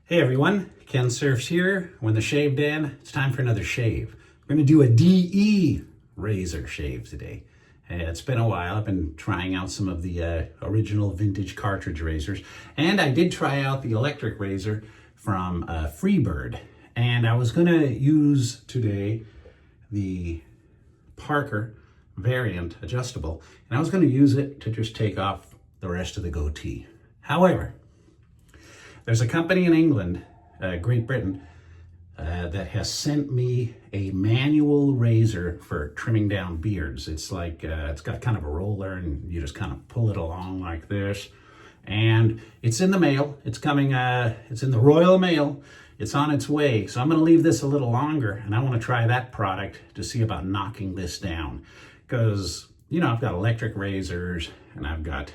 Hey everyone, Kensurfs here. When the shaved in, it's time for another shave. We're going to do a DE Razor shave today. It's been a while. I've been trying out some of the original vintage cartridge razors, and I did try out the electric razor from Freebird. And I was going to use today the Parker Variabt adjustable, and I was going to use it to just take off the rest of the goatee. However, there's a company in England, Great Britain, that has sent me a manual razor for trimming down beards. It's like, it's got kind of a roller and you just kind of pull it along like this. And it's in the mail. It's coming, it's in the Royal Mail. It's on its way. So I'm going to leave this a little longer, and I want to try that product to see about knocking this down. Because, you know, I've got electric razors and I've got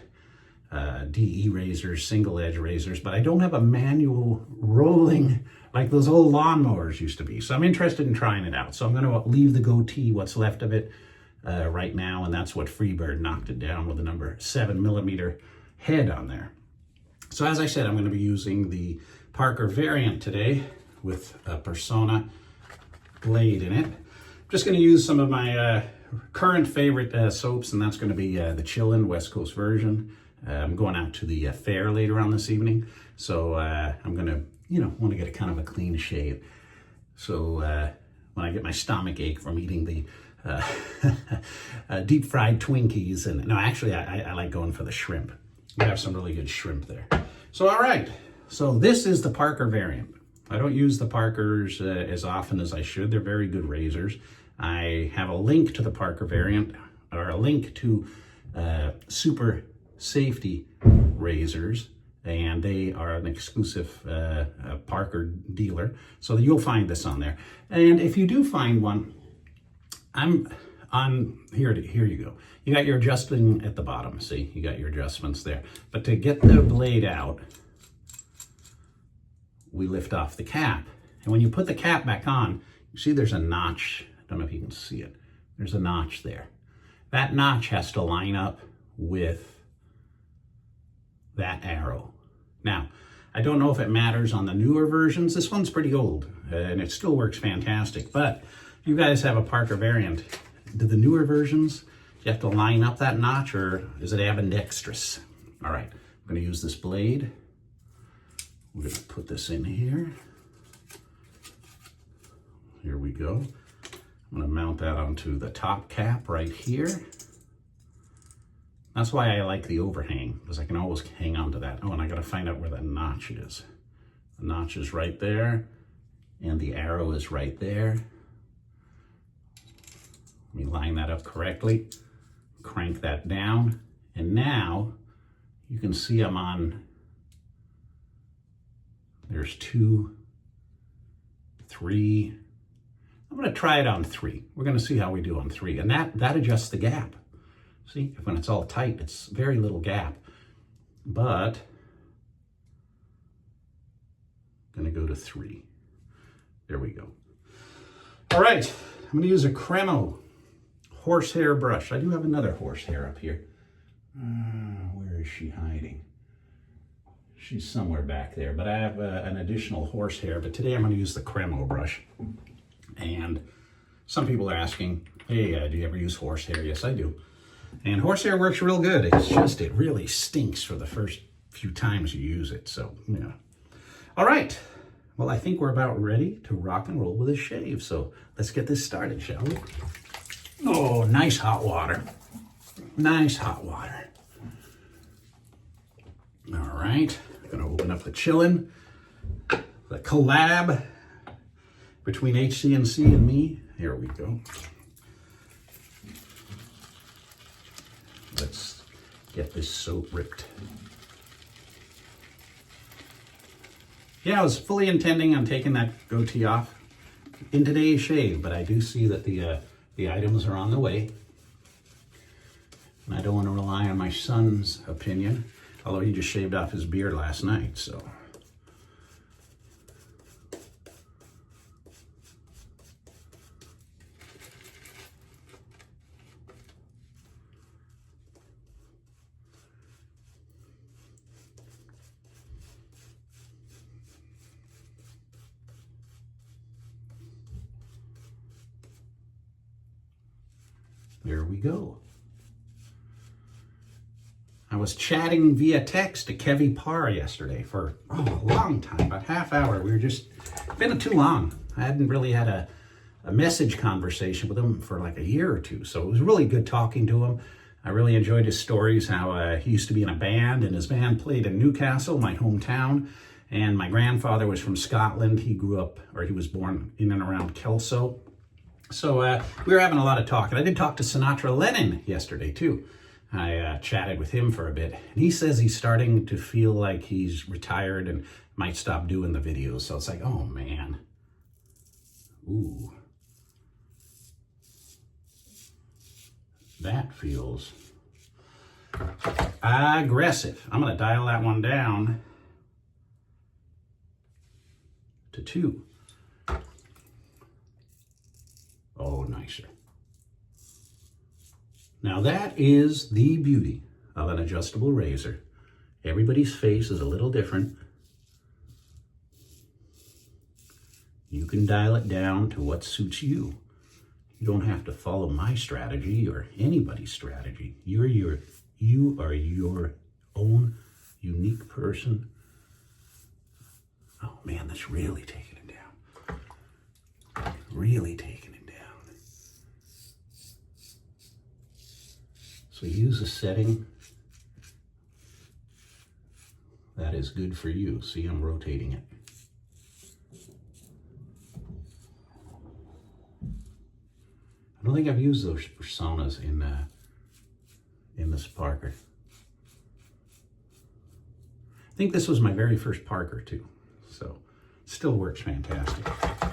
DE razors, single edge razors, but I don't have a manual rolling like those old lawnmowers used to be. So I'm interested in trying it out. So I'm going to leave the goatee, what's left of it, right now, and that's what Freebird knocked it down with a number 7mm head on there. So as I said, I'm going to be using the Parker Variabt today with a Persona blade in it. I'm just going to use some of my current favorite soaps, and that's going to be the Chillin West Coast version. I'm going out to the fair later on this evening, so I'm gonna, want to get a kind of a clean shave. So when I get my stomach ache from eating the deep fried Twinkies, and no, actually I like going for the shrimp. We have some really good shrimp there. So all right, so this is the Parker Variabt. I don't use the Parkers as often as I should. They're very good razors. I have a link to the Parker Variabt, or a link to Super Safety razors, and they are an exclusive Parker dealer, so you'll find this on there. And if you do find one, I'm on here you go. You got your adjusting at the bottom. See, you got your adjustments there, but to get the blade out, we lift off the cap, and when you put the cap back on, you see there's a notch. I don't know if you can see it. There's a notch there. That notch has to line up with that arrow. Now, I don't know if it matters on the newer versions. This one's pretty old and it still works fantastic, but if you guys have a Parker Variabt, do the newer versions, you have to line up that notch, or is it ambidextrous? All right, I'm gonna use this blade. We're gonna put this in here. Here we go. I'm gonna mount that onto the top cap right here. That's why I like the overhang, because I can always hang on to that. Oh, and I gotta find out where that notch is. The notch is right there, and the arrow is right there. Let me line that up correctly, crank that down, and now you can see I'm on, there's 2, 3. I'm gonna try it on 3. We're gonna see how we do on 3, and that adjusts the gap. See, when it's all tight, it's very little gap, but I'm gonna go to 3. There we go. All right, I'm gonna use a CREMO Horsehair brush. I do have another horsehair up here. Where is she hiding? She's somewhere back there, but I have an additional horsehair, but today I'm gonna use the CREMO brush. And some people are asking, hey, do you ever use horsehair? Yes, I do. And horsehair works real good. It's just, it really stinks for the first few times you use it. So, yeah. All right. Well, I think we're about ready to rock and roll with a shave. So let's get this started, shall we? Oh, nice hot water. Nice hot water. All right. I'm going to open up the Chillin, the collab between Hc&c and me. Here we go. Let's get this soap ripped. Yeah, I was fully intending on taking that goatee off in today's shave, but I do see that the items are on the way. And I don't want to rely on my son's opinion, although he just shaved off his beard last night, so. here we go. I was chatting via text to Kevy Parr yesterday for a long time, about half hour. We were just, been too long. I hadn't really had a message conversation with him for like a year or two. So it was really good talking to him. I really enjoyed his stories, how he used to be in a band, and his band played in Newcastle, my hometown. And my grandfather was from Scotland. He grew up, or he was born in and around Kelso. So we were having a lot of talk. And I did talk to Sinatra Lennon yesterday too. I chatted with him for a bit. And he says he's starting to feel like he's retired and might stop doing the videos. So it's like, oh man. Ooh. That feels aggressive. I'm going to dial that one down to 2. Oh, nicer. Now that is the beauty of an adjustable razor. Everybody's face is a little different. You can dial it down to what suits you. You don't have to follow my strategy or anybody's strategy. You are your own unique person. Oh man, that's really taking it down. Really taking it down. So use a setting that is good for you. See, I'm rotating it. I don't think I've used those personas in this Parker. I think this was my very first Parker too, so it still works fantastic. I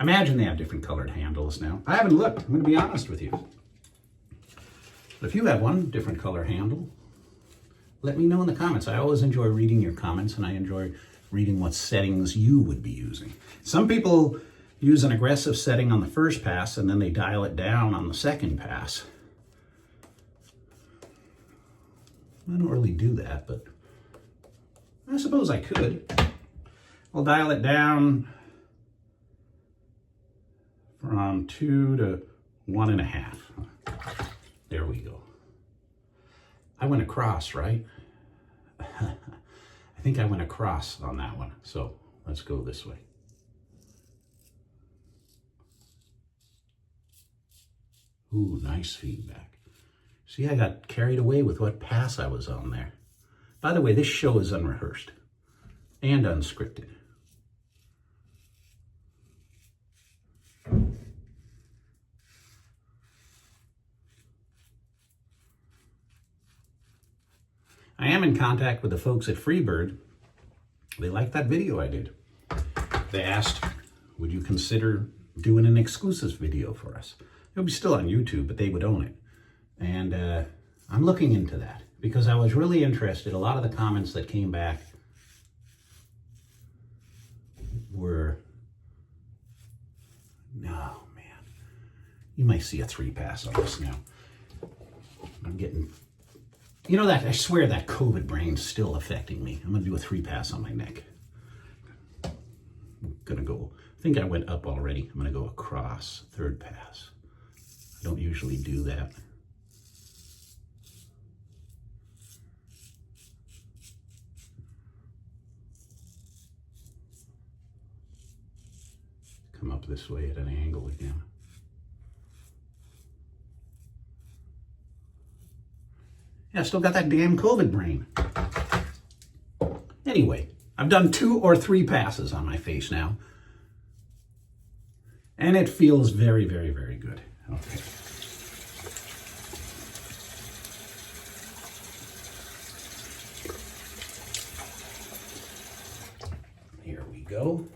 imagine they have different colored handles now. I haven't looked, I'm gonna be honest with you. But if you have one different color handle, let me know in the comments. I always enjoy reading your comments, and I enjoy reading what settings you would be using. Some people use an aggressive setting on the first pass and then they dial it down on the second pass. I don't really do that, but I suppose I could. I'll dial it down from 2 to 1.5. There we go. I went across, right? I think I went across on that one. So let's go this way. Ooh, nice feedback. See, I got carried away with what pass I was on there. By the way, this show is unrehearsed and unscripted. I am in contact with the folks at Freebird. They liked that video I did. They asked, would you consider doing an exclusive video for us? It'll be still on YouTube, but they would own it. And I'm looking into that because I was really interested. A lot of the comments that came back were, no, man. You might see a 3-pass on this now. I'm getting, you know that, I swear that COVID brain's still affecting me. I'm gonna do a 3-pass on my neck. I'm gonna go, I think I went up already. I'm gonna go across, 3rd pass. I don't usually do that. Come up this way at an angle again. Yeah, I still got that damn COVID brain. Anyway, I've done 2 or 3 passes on my face now. And it feels very, very, very good. Okay. Here we go.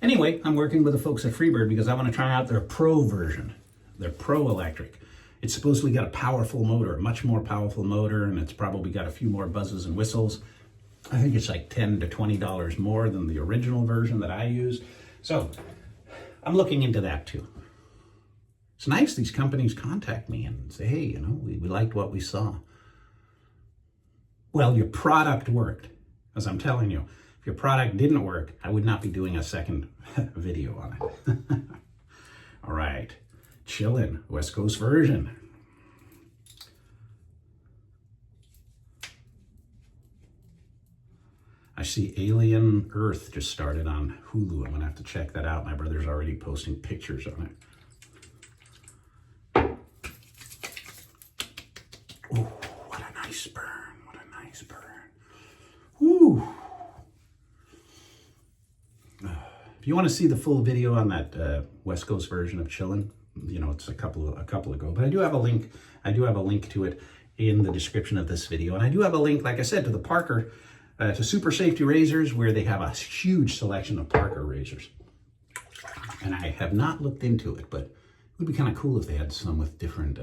Anyway, I'm working with the folks at Freebird because I want to try out their Pro version, their Pro electric. It's supposedly got a powerful motor, a much more powerful motor, and it's probably got a few more buzzes and whistles. I think it's like $10 to $20 more than the original version that I used. So I'm looking into that too. It's nice these companies contact me and say, hey, you know, we liked what we saw. Well, your product worked. As I'm telling you, if your product didn't work, I would not be doing a second video on it. All right, Chillin, West Coast version. I see Alien Earth just started on Hulu. I'm gonna have to check that out. My brother's already posting pictures on it. Oh, what a nice burn, what a nice burn. Woo. If you want to see the full video on that West Coast version of Chillin, you know, it's a couple ago, but I do have a link. I do have a link to it in the description of this video. And I do have a link, like I said, to the Parker, to Super Safety Razors, where they have a huge selection of Parker razors. And I have not looked into it, but it would be kind of cool if they had some with different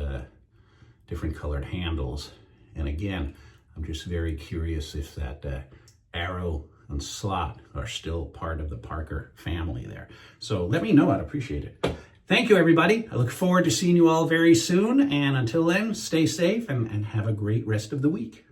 colored handles. And again, I'm just very curious if that arrow and slot are still part of the Parker family there. So let me know, I'd appreciate it. Thank you, everybody. I look forward to seeing you all very soon. And until then, stay safe and have a great rest of the week.